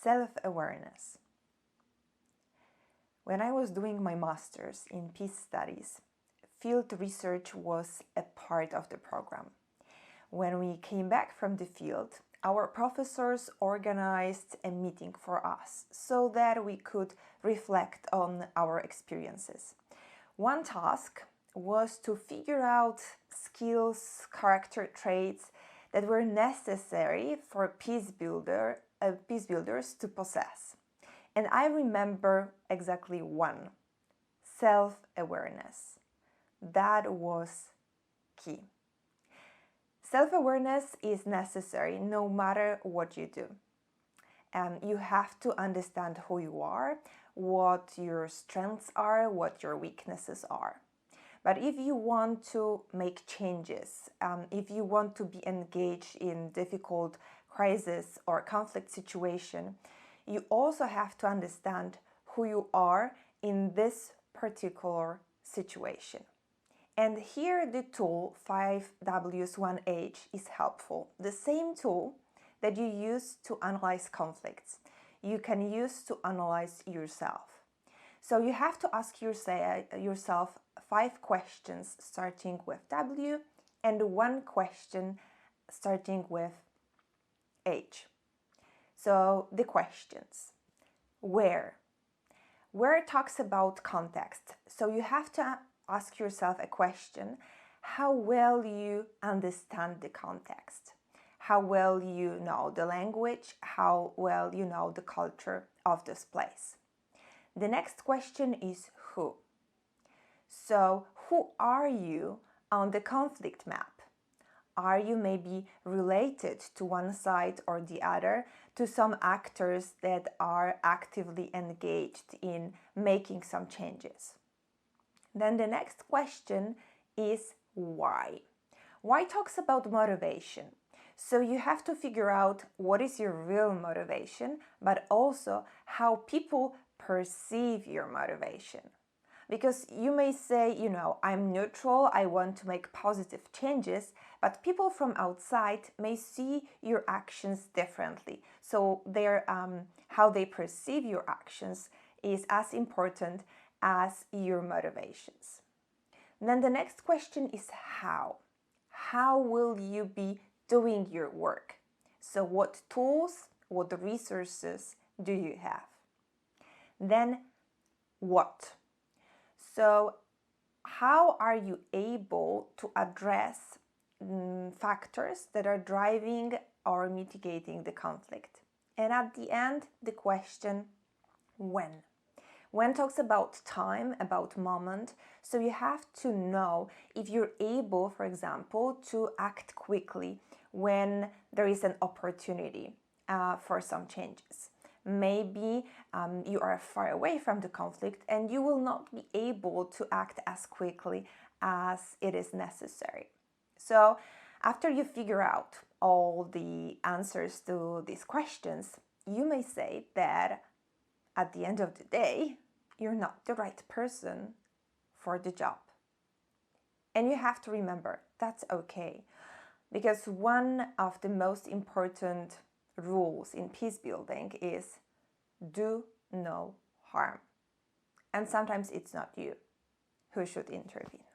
self-awareness. When I was doing my master's in peace studies, field research was a part of the program. When we came back from the field, our professors organized a meeting for us so that we could reflect on our experiences. One task was to figure out skills, character traits that were necessary for peace builders to possess. And I remember exactly one: self-awareness. That was key. Self-awareness is necessary no matter what you do. You have to understand who you are, what your strengths are, what your weaknesses are. But if you want to make changes, if you want to be engaged in difficult crisis or conflict situation, you also have to understand who you are in this particular situation. And here the tool 5W1H is helpful. The same tool that you use to analyze conflicts, you can use to analyze yourself. So you have to ask yourself 5 questions starting with W and 1 question starting with H. So the questions. Where? Where talks about context. So you have to ask yourself a question: how well you understand the context, how well you know the language, how well you know the culture of this place. The next question is who. So who are you on the conflict map? Are you maybe related to one side or the other, to some actors that are actively engaged in making some changes? Then the next question is why. Why talks about motivation. So you have to figure out what is your real motivation, but also how people perceive your motivation. Because you may say, I'm neutral, I want to make positive changes, but people from outside may see your actions differently. So how they perceive your actions is as important as your motivations. Then the next question is how. How will you be doing your work? So what tools, what resources do you have? Then what? So how are you able to address factors that are driving or mitigating the conflict? And at the end, the question, when? When talks about time, about moment, so you have to know if you're able, for example, to act quickly when there is an opportunity for some changes. Maybe you are far away from the conflict and you will not be able to act as quickly as it is necessary. So after you figure out all the answers to these questions, you may say that at the end of the day, you're not the right person for the job. And you have to remember that's okay, because one of the most important rules in peace building is do no harm. And sometimes it's not you who should intervene.